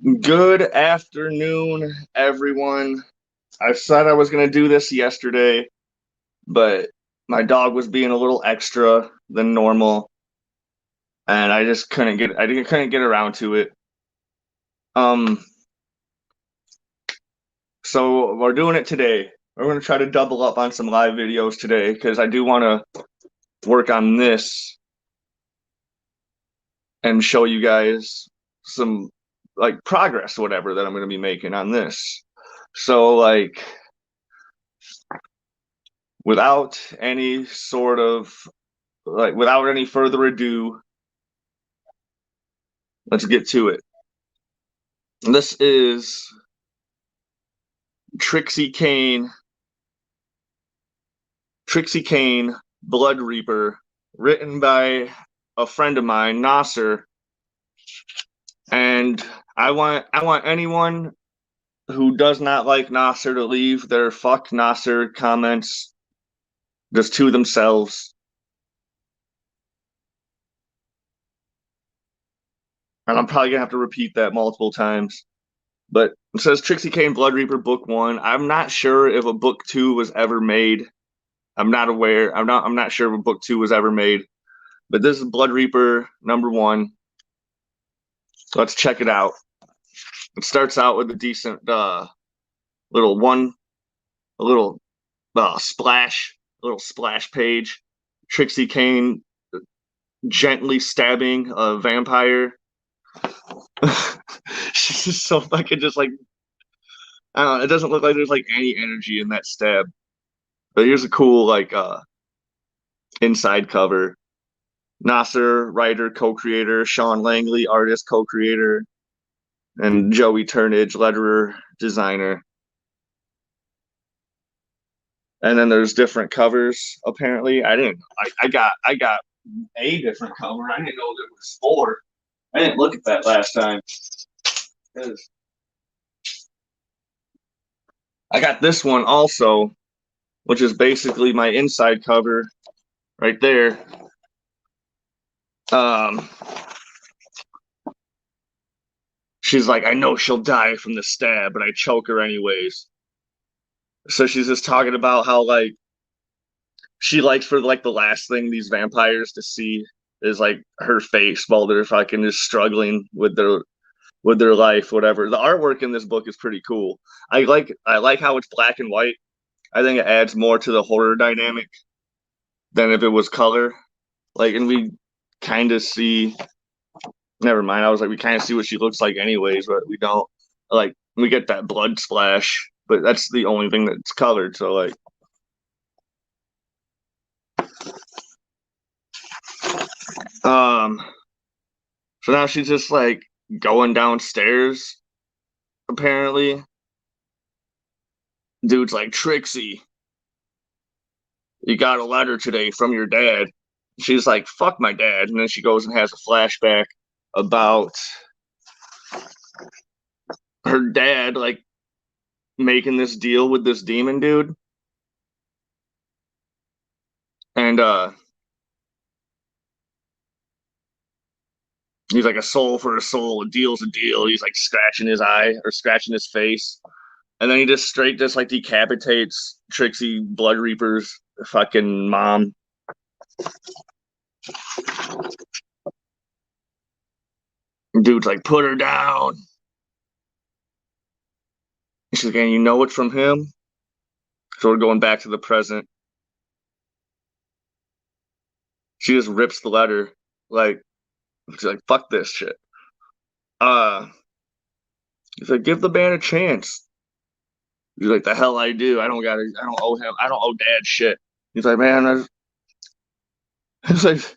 Good afternoon, everyone. I said I was going to do this yesterday, but my dog was being a little extra than normal, and I couldn't get around to it. Um, so we're doing it today. We're going to try to double up on some live videos today because I do want to work on this and show you guys some like progress, whatever that I'm going to be making on this. So like without any sort of without any further ado, let's get to it. This is Trixie Cain, Trixie Cain, Blood Reaper, written by a friend of mine, Nasser. And I want anyone who does not like Nasser to leave their fuck Nasser comments just to themselves. And I'm probably gonna have to repeat that multiple times. But it says Trixie Cain Blood Reaper Book One. I'm not sure if a book two was ever made. I'm not aware. I'm not sure if a book two was ever made. But this is Blood Reaper #1. So let's check it out. It starts out with a decent little one, a little splash, a little splash page. Trixie Cain gently stabbing a vampire. She's just so fucking just like I don't know. It doesn't look like there's like any energy in that stab. But here's a cool like inside cover. Nasser, writer, co-creator, Sean Langley, artist, co-creator, and Joey Turnage, letterer, designer. And then there's different covers. Apparently, I didn't. I got a different cover. I didn't know there was four. I didn't look at that last time. I got this one also, which is basically my inside cover right there. Um, she's like, I know she'll die from the stab, but I choke her anyways. So she's just talking about how like she likes for like the last thing these vampires to see is like her face while they're fucking just struggling with their life, whatever. The artwork in this book is pretty cool. I like how it's black and white. I think it adds more to the horror dynamic than if it was color. Like, and we kind of see. Never mind. I was like, we kind of see what she looks like, anyways, but we don't. Like, we get that blood splash, but that's the only thing that's colored. So, like, um, so now she's just like going downstairs. Apparently, dude's like, Trixie, you got a letter today from your dad. She's like, fuck my dad. And then she goes and has a flashback about her dad, like, making this deal with this demon dude. And he's like, a soul for a soul, a deal's a deal. He's like scratching his eye or scratching his face. And then he just straight just like decapitates Trixie Blood Reaper's fucking mom. Dude's like, put her down. She's like, and you know it's from him? So we're going back to the present. She just rips the letter. Like, she's like, fuck this shit. Uh, he's like, give the man a chance. He's like, the hell I do. I don't owe him, I don't owe dad shit. He's like, man, I was like,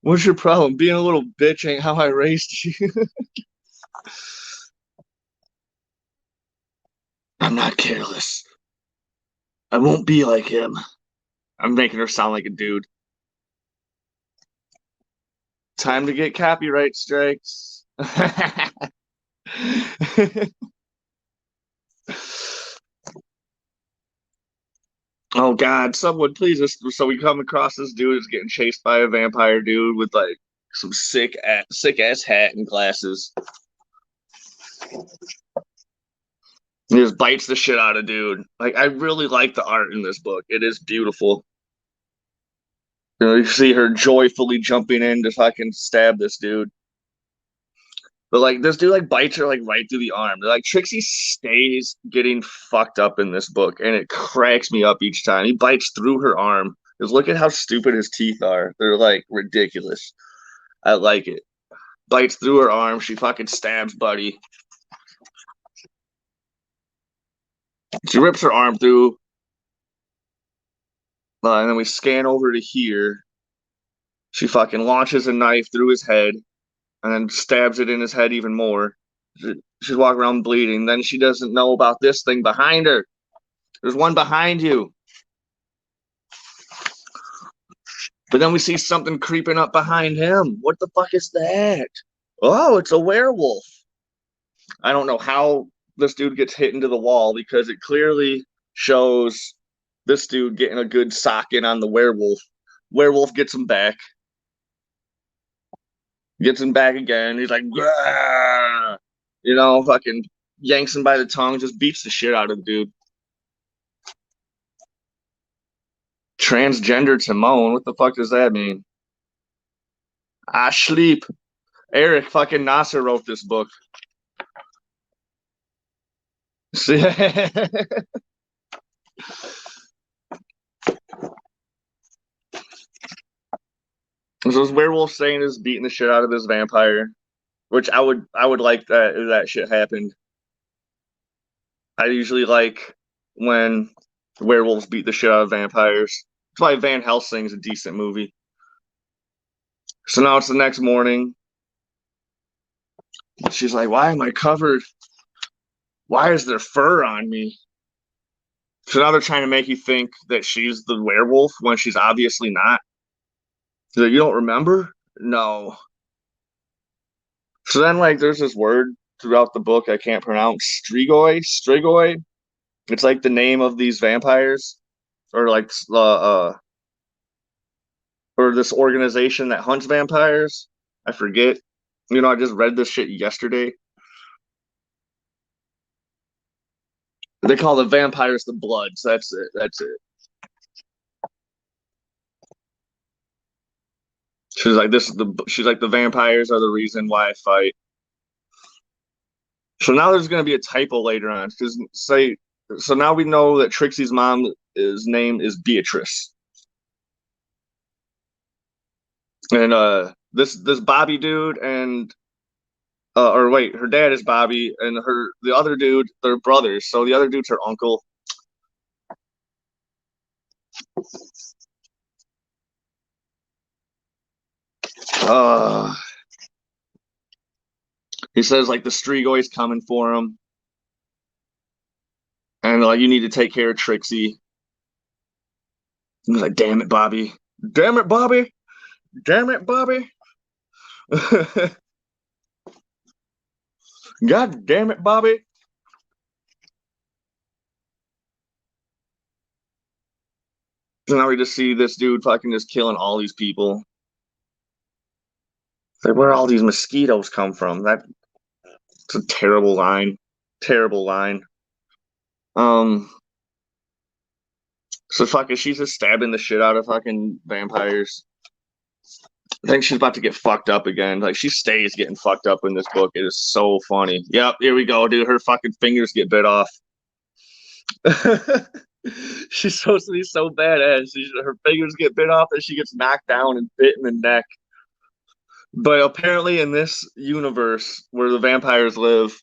what's your problem? Being a little bitch ain't how I raised you. I'm not careless. I won't be like him. I'm making her sound like a dude. Time to get copyright strikes. Oh God, someone please us. So we come across this dude who's getting chased by a vampire dude with like some sick ass hat and glasses. He just bites the shit out of dude. Like, I really like the art in this book. It is beautiful. You see her joyfully jumping in to fucking stab this dude. But like this dude like bites her like right through the arm. Like Trixie stays getting fucked up in this book, and it cracks me up each time. He bites through her arm. Just look at how stupid his teeth are. They're like ridiculous. I like it. Bites through her arm. She fucking stabs Buddy. She rips her arm through. And then we scan over to here. She fucking launches a knife through his head and then stabs it in his head even more. She's walking around bleeding. Then she doesn't know about this thing behind her. There's one behind you. But then we see something creeping up behind him. What the fuck is that? Oh, it's a werewolf. I don't know how this dude gets hit into the wall because it clearly shows this dude getting a good sock in on the werewolf. Werewolf gets him back. Gets him back again. He's like, Grah! You know, fucking yanks him by the tongue, just beats the shit out of the dude. Transgender Timon, what the fuck does that mean? I sleep. Eric fucking Nasser wrote this book. See? So this werewolf saying is beating the shit out of this vampire, which I would like that if that shit happened. I usually like when werewolves beat the shit out of vampires. That's why Van Helsing's a decent movie. So now it's the next morning. She's like, why am I covered? Why is there fur on me? So now they're trying to make you think that she's the werewolf when she's obviously not. So you don't remember? No. So then, like, there's this word throughout the book I can't pronounce. Strigoi. It's like the name of these vampires, or like or this organization that hunts vampires. I forget. You know, I just read this shit yesterday. They call the vampires the Bloods. That's it. That's it. She's like, this is the. She's like, the vampires are the reason why I fight. So now there's going to be a typo later on because say. So now we know that Trixie's mom's name is Beatrice, and this Bobby dude and or wait, her dad is Bobby, and the other dude, they're brothers. So the other dude's her uncle. Uh, he says like the Strigoi's coming for him, and like you need to take care of Trixie. He's like, damn it, Bobby! Damn it, Bobby! Damn it, Bobby! God damn it, Bobby! So now we just see this dude fucking just killing all these people. Like, where all these mosquitoes come from? That's a terrible line. Terrible line. So fucking she's just stabbing the shit out of fucking vampires. I think she's about to get fucked up again. Like she stays getting fucked up in this book. It is so funny. Yep, here we go, dude. Her fucking fingers get bit off. She's supposed to be so badass. Her fingers get bit off and she gets knocked down and bit in the neck. But apparently in this universe where the vampires live,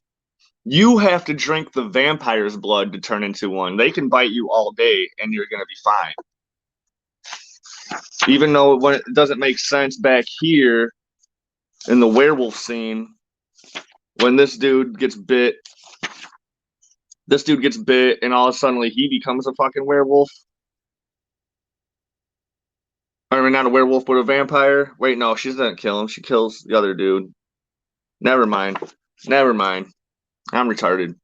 you have to drink the vampire's blood to turn into one. They can bite you all day and you're going to be fine. Even though when it doesn't make sense back here in the werewolf scene, when this dude gets bit and all of a sudden he becomes a fucking werewolf. I mean, not a werewolf, but a vampire. Wait, no, she doesn't kill him. She kills the other dude. Never mind. I'm retarded.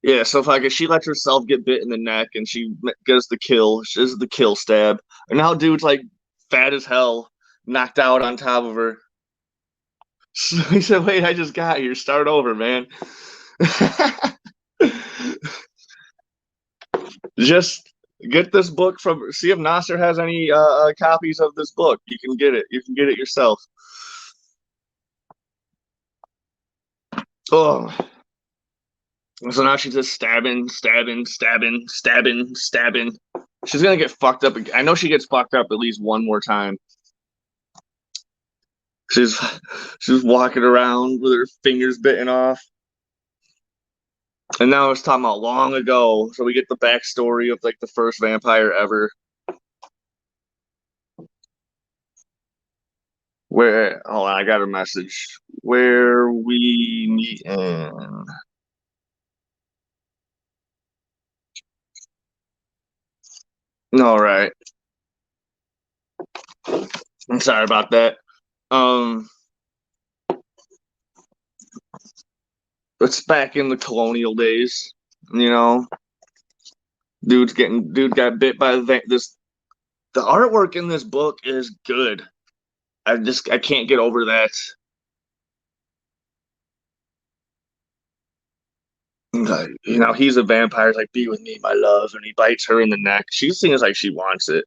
Yeah, so fucking she lets herself get bit in the neck and she gets the kill. This is the kill stab. And now dude's like fat as hell, knocked out on top of her. He said, "Wait, I just got here. Start over, man." Just get this book from. See if Nasser has any copies of this book. You can get it. You can get it yourself. Oh, so now she's just stabbing, stabbing, stabbing, stabbing, stabbing. She's gonna get fucked up. I know she gets fucked up at least one more time. She's she's walking around with her fingers bitten off. And now it's talking about long ago. So we get the backstory of like the first vampire ever. Where hold on, I got a message. Where we meet in. All right. I'm sorry about that. Um it's back in the colonial days, you know. Dude got bit by this. The artwork in this book is good. I can't get over that. Like, you know, he's a vampire. He's like, be with me, my love, and he bites her in the neck. She seems like she wants it.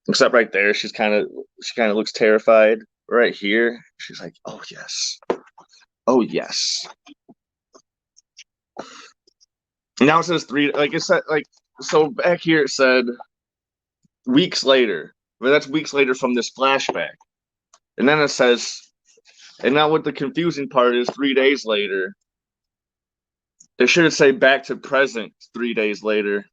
Except right there, she kind of looks terrified. Right here, she's like, oh yes, oh yes. And now it says three. Like it said, like so back here it said weeks later. But that's weeks later from this flashback. And then it says, and now what the confusing part is 3 days later. It should say back to present 3 days later.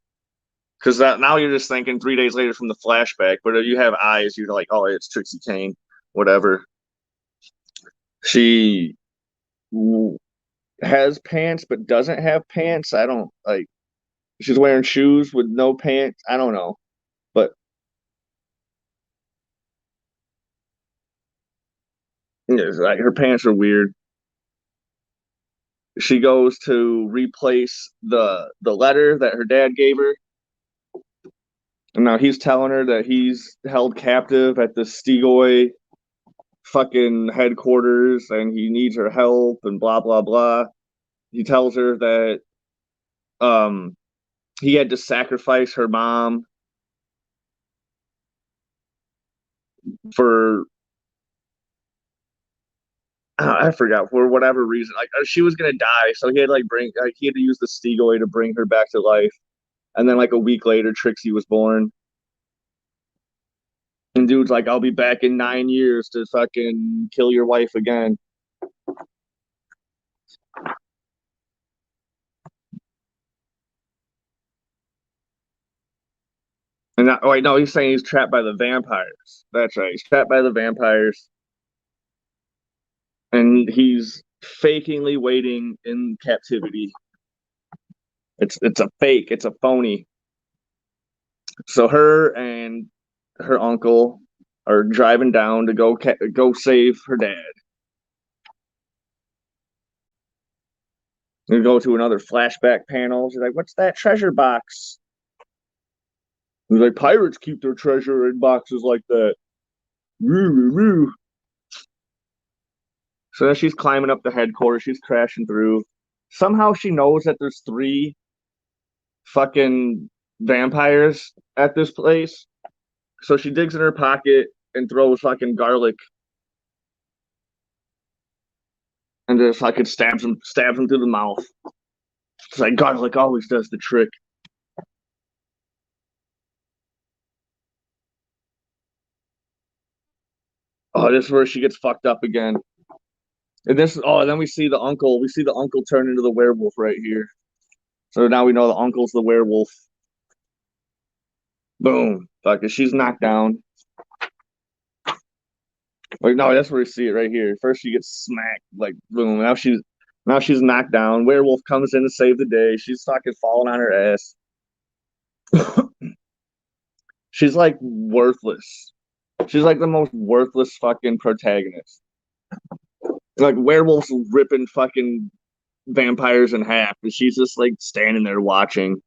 Because now you're just thinking 3 days later from the flashback. But if you have eyes, you're like, oh, it's Trixie Cain, whatever. She has pants but doesn't have pants. I don't like. She's wearing shoes with no pants. I don't know. But yeah, like her pants are weird. She goes to replace the letter that her dad gave her. And now he's telling her that he's held captive at the Stigoi fucking headquarters and he needs her help and blah blah blah. He tells her that um he had to sacrifice her mom for I forgot for whatever reason. Like she was gonna die, so he had he had to use the Stigoi to bring her back to life. And then like a week later, Trixie was born. And dude's like, I'll be back in 9 years to fucking kill your wife again. And that, oh wait, no, he's saying he's trapped by the vampires. That's right, he's trapped by the vampires, and he's fakingly waiting in captivity. It's a fake. It's a phony. So her and her uncle are driving down to go save her dad. We go to another flashback panel. She's like, "What's that treasure box?" He's like, "Pirates keep their treasure in boxes like that." Woo, woo, woo. So then she's climbing up the headquarters. She's crashing through. Somehow she knows that there's three fucking vampires at this place. So she digs in her pocket and throws fucking garlic and just fucking stabs him through the mouth. It's like garlic always does the trick. Oh, this is where she gets fucked up again. And then we see the uncle. We see the uncle turn into the werewolf right here. So now we know the uncle's the werewolf. Boom. Fuck it. She's knocked down. Like no, that's where we see it right here. First she gets smacked, like boom. Now she's knocked down. Werewolf comes in to save the day. She's fucking falling on her ass. She's like worthless. She's like the most worthless fucking protagonist. Like werewolves ripping fucking vampires in half, and she's just like standing there watching.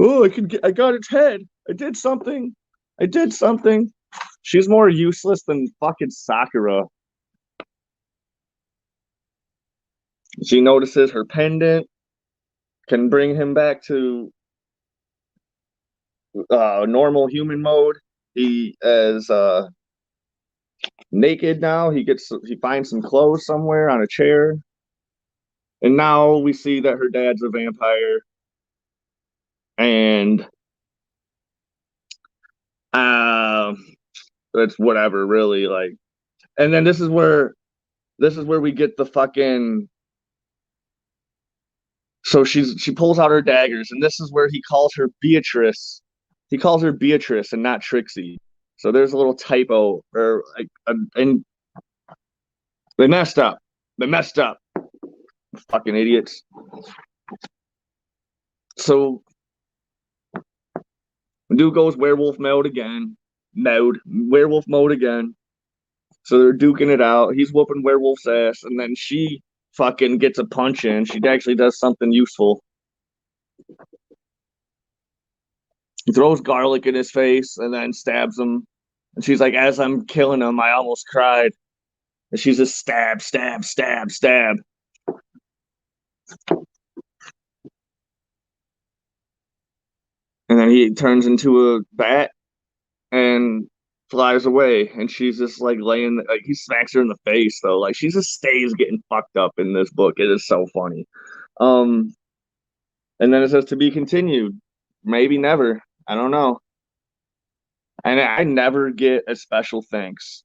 Oh, I got its head. I did something. I did something. She's more useless than fucking Sakura. She notices her pendant can bring him back to normal human mode. He is naked now. He finds some clothes somewhere on a chair, and now we see that her dad's a vampire, and uh, it's whatever, really. Like, and then this is where we get the fucking. So she pulls out her daggers, and this is where he calls her Beatrice. He calls her Beatrice and not Trixie. So there's a little typo, or like, and they messed up. They messed up. Fucking idiots. So dude goes werewolf mode again. Werewolf mode again. So they're duking it out. He's whooping werewolf's ass, and then she fucking gets a punch in. She actually does something useful. He throws garlic in his face and then stabs him. And she's like, as I'm killing him, I almost cried. And she's just stab, stab, stab, stab. And then he turns into a bat and flies away. And she's just like laying, like he smacks her in the face though. Like she just stays getting fucked up in this book. It is so funny. Um, and then it says to be continued. Maybe never. I don't know. And I never get a special thanks.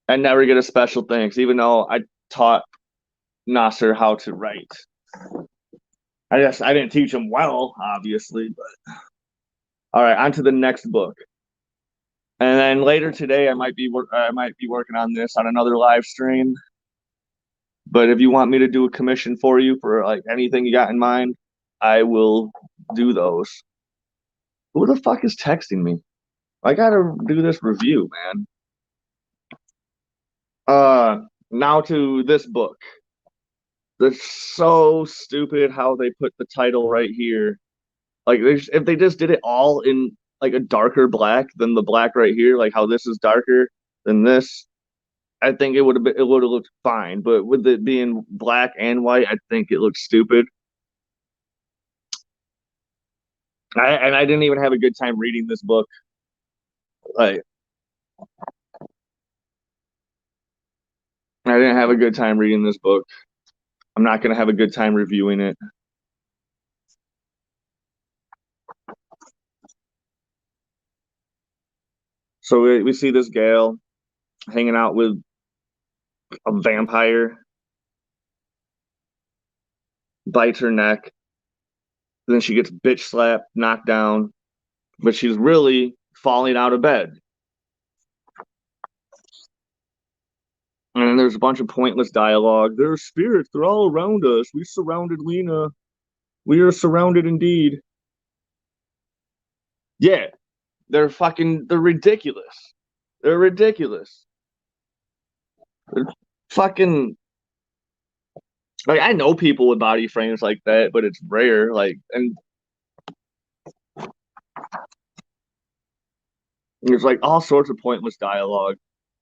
I never get a special thanks, even though I taught Nasser how to write. I didn't teach him well, obviously, but all right, on to the next book. And then later today, I might be working on this on another live stream. But if you want me to do a commission for you for like anything you got in mind, I will do those. Who the fuck is texting me? I gotta do this review, man. Now to this book. It's so stupid how they put the title right here. Like, if they just did it all in like a darker black than the black right here, like how this is darker than this, I think it would have looked fine. But with it being black and white, I think it looks stupid. I didn't even have a good time reading this book. Like, I didn't have a good time reading this book. I'm not gonna have a good time reviewing it. So we see this gal hanging out with a vampire, bites her neck, and then she gets bitch slapped, knocked down, but she's really falling out of bed. And then there's a bunch of pointless dialogue. There are spirits, they're all around us. We surrounded Lena. We are surrounded indeed. Yeah, they're ridiculous. They're ridiculous. They're fucking like I know people with body frames like that, but it's rare. Like, and there's like all sorts of pointless dialogue.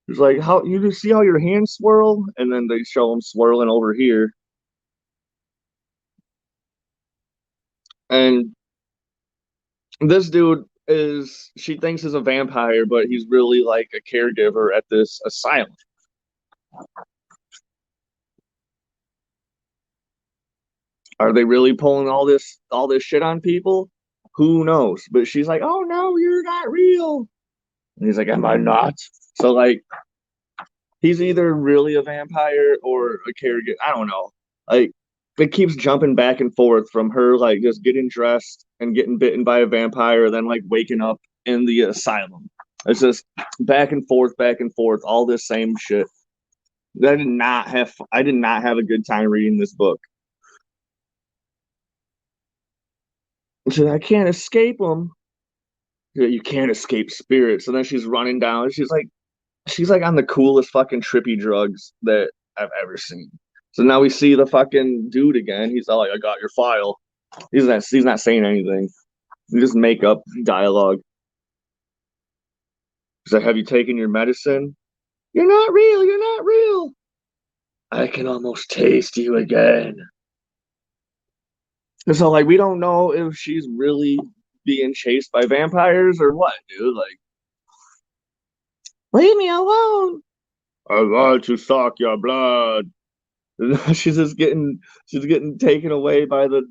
It's like how you just see how your hands swirl, and then they show them swirling over here, and this dude she thinks is a vampire, but he's really like a caregiver at this asylum. Are they really pulling all this shit on people? Who knows? But she's like, "Oh no, you're not real." And he's like, "Am I not?" So like, he's either really a vampire or a caregiver. I don't know. Like, it keeps jumping back and forth from her like just getting dressed and getting bitten by a vampire, then like waking up in the asylum. It's just back and forth, all this same shit. I did not have a good time reading this book. She said, I can't escape them. You can't escape spirits. And then she's running down. She's like on the coolest fucking trippy drugs that I've ever seen. So now we see the fucking dude again. He's all like, I got your file. He's not saying anything. He just make up dialogue. She's like, have you taken your medicine? You're not real. You're not real. I can almost taste you again. And so, like, we don't know if she's really being chased by vampires or what, dude. Like, leave me alone. I want to suck your blood. she's just getting she's getting taken away by the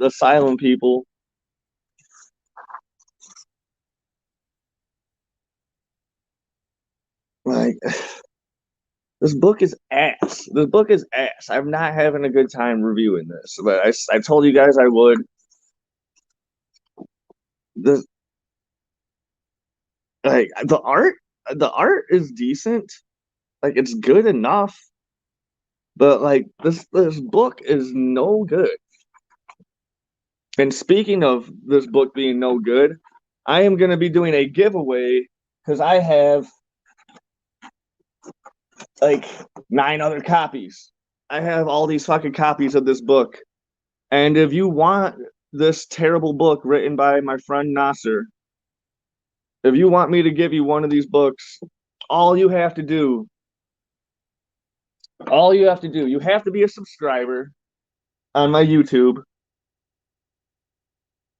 asylum people. Like, this book is ass. This book is ass. I'm not having a good time reviewing this, but I told you guys I would. The like the art is decent. Like, it's good enough, but like this book is no good. And speaking of this book being no good, I am going to be doing a giveaway because I have like 9 other copies. I have all these fucking copies of this book. And if you want this terrible book written by my friend Nasser, if you want me to give you one of these books, all you have to do, you have to be a subscriber on my YouTube.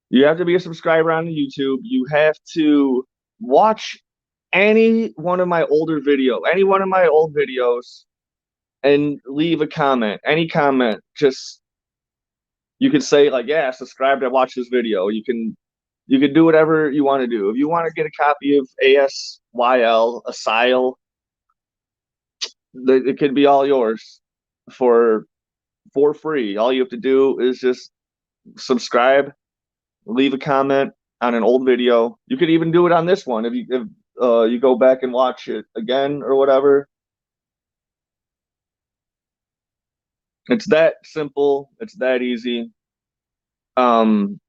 You have to be a subscriber on the YouTube. You have to watch any one of my any one of my old videos, and leave a comment. Any comment, just you could say like, "Yeah, subscribe to watch this video." You can do whatever you want to do. If you want to get a copy of ASYL, it could be all yours for free. All you have to do is just subscribe, leave a comment on an old video. You could even do it on this one if you go back and watch it again or whatever. It's that simple. It's that easy. Um,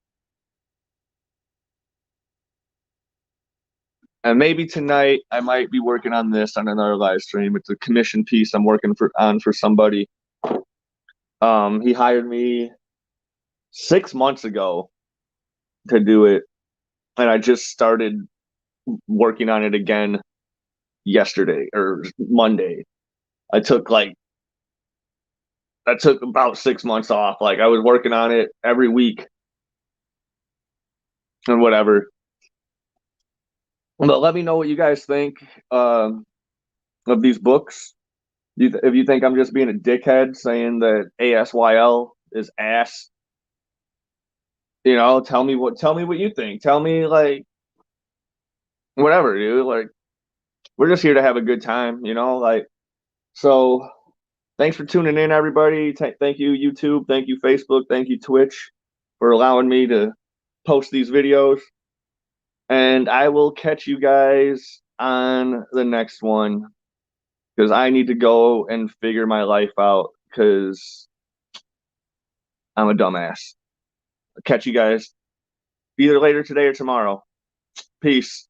and maybe tonight I might be working on this on another live stream. It's a commission piece I'm working for somebody. He hired me 6 months ago to do it, and I just started working on it again yesterday or Monday. I took like I took about 6 months off. Like, I was working on it every week and whatever. But let me know what you guys think of these books. If you think I'm just being a dickhead saying that ASYL is ass, tell me what you think. Tell me, like, whatever, dude. Like, we're just here to have a good time, like. So thanks for tuning in, everybody. Thank you, YouTube. Thank you, Facebook. Thank you, Twitch, for allowing me to post these videos. And I will catch you guys on the next one because I need to go and figure my life out because I'm a dumbass. I'll catch you guys either later today or tomorrow. Peace.